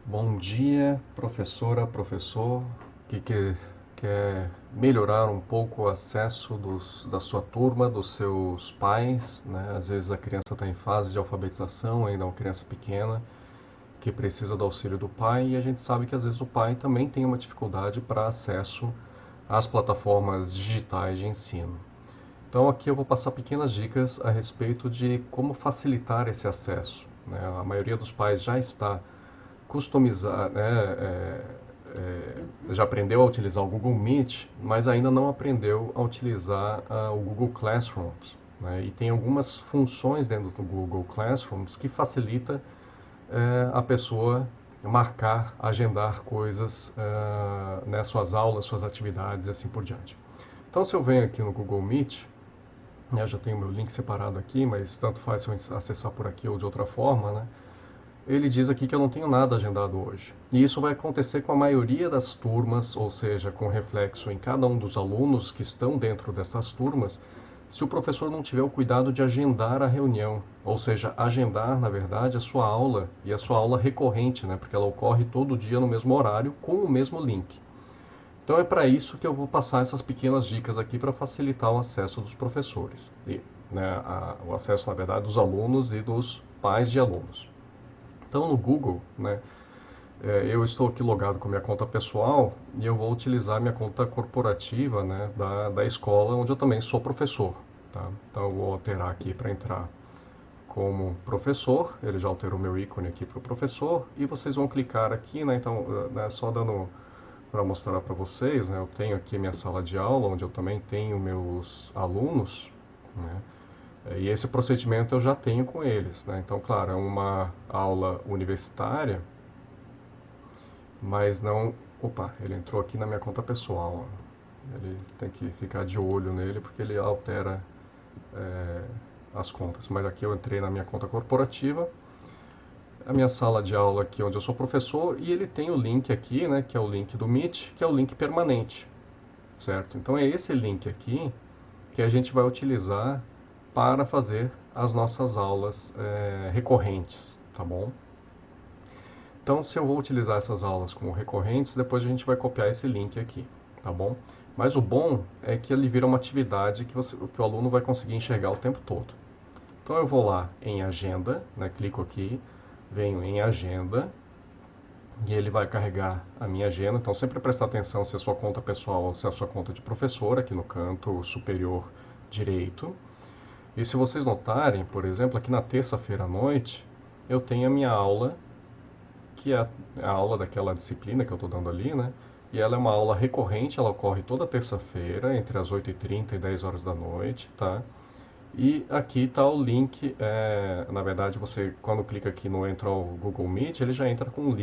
Bom dia, professora, professor, que quer melhorar um pouco o acesso da sua turma, dos seus pais, né? Às vezes a criança está em fase de alfabetização, ainda é uma criança pequena, que precisa do auxílio do pai, e a gente sabe que às vezes o pai também tem uma dificuldade para acesso às plataformas digitais de ensino. Então aqui eu vou passar pequenas dicas a respeito de como facilitar esse acesso, né? A maioria dos pais já está customizar, né, já aprendeu a utilizar o Google Meet, mas ainda não aprendeu a utilizar o Google Classrooms, né? E tem algumas funções dentro do Google Classrooms que facilita a pessoa marcar, agendar coisas, né, suas aulas, suas atividades e assim por diante. Então, se eu venho aqui no Google Meet, né, já tenho meu link separado aqui, mas tanto faz se eu acessar por aqui ou de outra forma, né? Ele diz aqui que eu não tenho nada agendado hoje. E isso vai acontecer com a maioria das turmas, ou seja, com reflexo em cada um dos alunos que estão dentro dessas turmas, se o professor não tiver o cuidado de agendar a reunião, ou seja, agendar, na verdade, a sua aula e a sua aula recorrente, né, porque ela ocorre todo dia no mesmo horário com o mesmo link. Então é para isso que eu vou passar essas pequenas dicas aqui para facilitar o acesso dos professores, e, né, o acesso, na verdade, dos alunos e dos pais de alunos. Então, no Google, né, eu estou aqui logado com minha conta pessoal e eu vou utilizar minha conta corporativa, né, da escola, onde eu também sou professor. Tá? Então, eu vou alterar aqui para entrar como professor. Ele já alterou meu ícone aqui para o professor. E vocês vão clicar aqui, né, então, né, só dando para mostrar para vocês, né, eu tenho aqui minha sala de aula, onde eu também tenho meus alunos, né, e esse procedimento eu já tenho com eles, né? Então, claro, é uma aula universitária, mas não. Opa, ele entrou aqui na minha conta pessoal. Ele tem que ficar de olho nele porque ele altera é, as contas. Mas aqui eu entrei na minha conta corporativa, a minha sala de aula aqui onde eu sou professor, e ele tem o link aqui, né, que é o link do Meet, que é o link permanente, certo? Então é esse link aqui que a gente vai utilizar para fazer as nossas aulas recorrentes, tá bom? Então, se eu vou utilizar essas aulas como recorrentes, depois a gente vai copiar esse link aqui, tá bom? Mas o bom é que ele vira uma atividade que o aluno vai conseguir enxergar o tempo todo. Então, eu vou lá em Agenda, né, clico aqui, venho em Agenda, e ele vai carregar a minha agenda. Então, sempre prestar atenção se é a sua conta pessoal ou se é a sua conta de professor, aqui no canto superior direito. E se vocês notarem, por exemplo, aqui na terça-feira à noite, eu tenho a minha aula, que é a aula daquela disciplina que eu estou dando ali, né? E ela é uma aula recorrente, ela ocorre toda terça-feira, entre as 8h30 e 10 horas da noite, tá? E aqui está o link, na verdade você, quando clica aqui no Entra ao Google Meet, ele já entra com o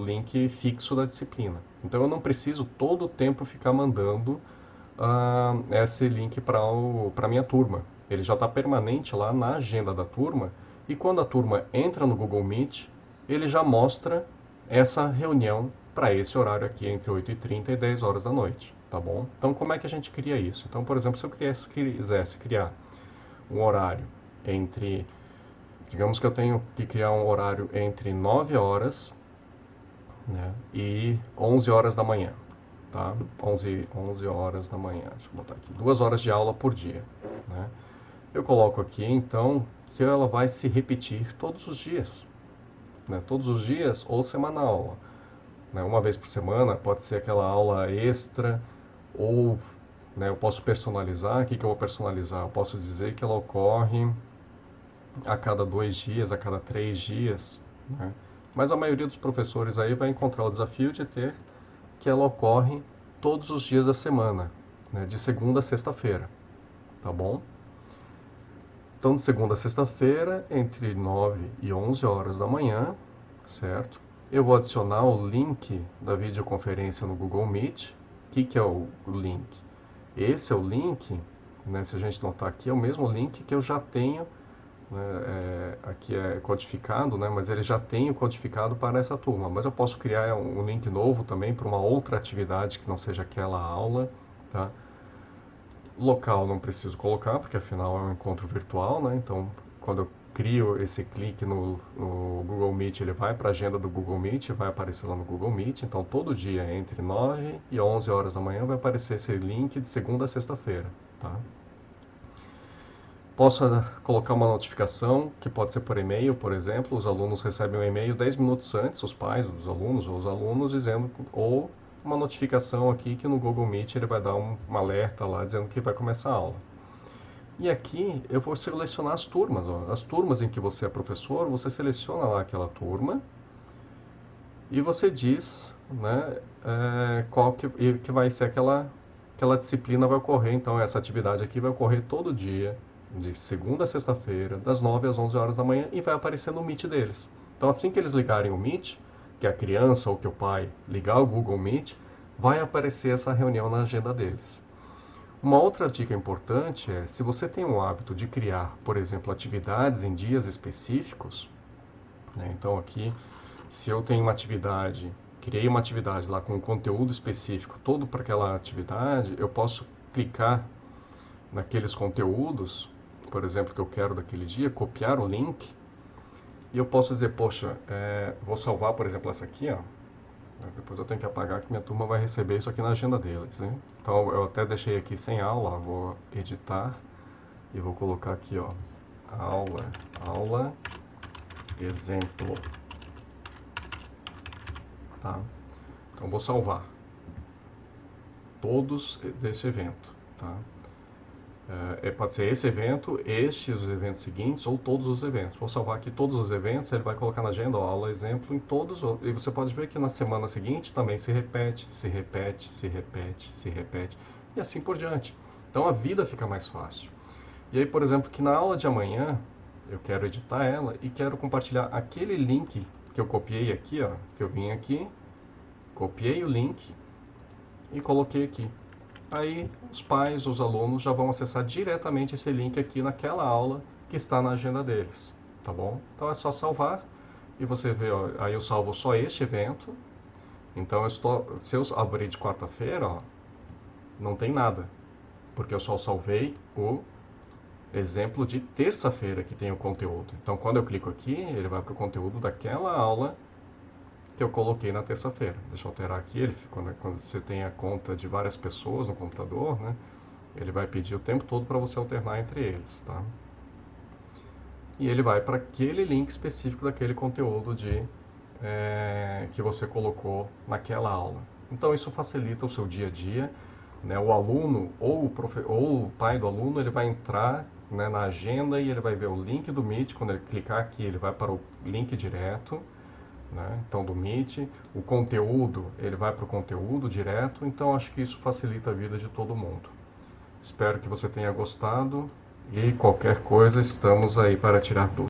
link fixo da disciplina. Então eu não preciso todo o tempo ficar mandando esse link para a minha turma. Ele já está permanente lá na agenda da turma, e quando a turma entra no Google Meet, ele já mostra essa reunião para esse horário aqui, entre 8h30 e 10 horas da noite, tá bom? Então como é que a gente cria isso? Então, por exemplo, se eu quisesse criar um horário entre, digamos que eu tenho que criar um horário entre 9 horas, né, e 11 horas da manhã, tá? 11 horas da manhã, deixa eu botar aqui, 2 horas de aula por dia, né? Eu coloco aqui, então, que ela vai se repetir todos os dias, né? Todos os dias ou semanal, né? Uma vez por semana, pode ser aquela aula extra, ou, né, eu posso personalizar. O que eu vou personalizar? Eu posso dizer que ela ocorre a cada 2 dias, a cada 3 dias, né? Mas a maioria dos professores aí vai encontrar o desafio de ter que ela ocorre todos os dias da semana, né? De segunda a sexta-feira, tá bom? Então, de segunda a sexta-feira, entre 9 e 11 horas da manhã, certo? Eu vou adicionar o link da videoconferência no Google Meet. O que é o link? Esse é o link, né, se a gente notar aqui, é o mesmo link que eu já tenho, né, aqui é codificado, né, mas ele já tem o codificado para essa turma. Mas eu posso criar um link novo também para uma outra atividade que não seja aquela aula, tá? Local não preciso colocar, porque afinal é um encontro virtual, né? Então, quando eu crio esse clique no Google Meet, ele vai para a agenda do Google Meet, vai aparecer lá no Google Meet. Então, todo dia, entre 9 e 11 horas da manhã, vai aparecer esse link de segunda a sexta-feira, tá? Posso colocar uma notificação, que pode ser por e-mail, por exemplo. Os alunos recebem um e-mail 10 minutos antes, os pais dos alunos ou os alunos, dizendo, ou uma notificação aqui que no Google Meet ele vai dar um alerta lá dizendo que vai começar a aula. E aqui eu vou selecionar as turmas. Ó. As turmas em que você é professor, você seleciona lá aquela turma e você diz, né, qual que vai ser aquela disciplina vai ocorrer. Então, essa atividade aqui vai ocorrer todo dia, de segunda a sexta-feira, das 9 às 11 horas da manhã, e vai aparecer no Meet deles. Então, assim que eles ligarem o Meet, que a criança ou que o pai ligar o Google Meet, vai aparecer essa reunião na agenda deles. Uma outra dica importante é, se você tem o hábito de criar, por exemplo, atividades em dias específicos, né? Então aqui, se eu tenho uma atividade, criei uma atividade lá com um conteúdo específico todo para aquela atividade, eu posso clicar naqueles conteúdos, por exemplo, que eu quero daquele dia, copiar o link, e eu posso dizer, poxa, vou salvar, por exemplo, essa aqui, ó. Depois eu tenho que apagar que minha turma vai receber isso aqui na agenda deles, né? Então eu até deixei aqui sem aula, vou editar e vou colocar aqui, ó, aula, exemplo, tá? Então vou salvar todos desse evento, tá? Pode ser esse evento, estes os eventos seguintes ou todos os eventos. Vou salvar aqui todos os eventos, ele vai colocar na agenda, ó, aula exemplo em todos. E você pode ver que na semana seguinte também se repete, se repete, se repete, se repete e assim por diante. Então a vida fica mais fácil. E aí, por exemplo, que na aula de amanhã eu quero editar ela e quero compartilhar aquele link que eu copiei aqui, ó, que eu vim aqui, copiei o link e coloquei aqui. Aí os pais, os alunos já vão acessar diretamente esse link aqui naquela aula que está na agenda deles, tá bom? Então é só salvar e você vê, ó, aí eu salvo só este evento. Então se eu abrir de quarta-feira, ó, não tem nada, porque eu só salvei o exemplo de terça-feira que tem o conteúdo. Então quando eu clico aqui, ele vai para o conteúdo daquela aula que eu coloquei na terça-feira. Deixa eu alterar aqui, quando você tem a conta de várias pessoas no computador, né? Ele vai pedir o tempo todo para você alternar entre eles, tá? E ele vai para aquele link específico daquele conteúdo que você colocou naquela aula. Então isso facilita o seu dia a dia, né? O aluno ou o pai do aluno, ele vai entrar, né, na agenda e ele vai ver o link do Meet. Quando ele clicar aqui, ele vai para o link direto, né? Então do Meet, o conteúdo, ele vai para o conteúdo direto. Então acho que isso facilita a vida de todo mundo. Espero que você tenha gostado e qualquer coisa estamos aí para tirar dúvidas.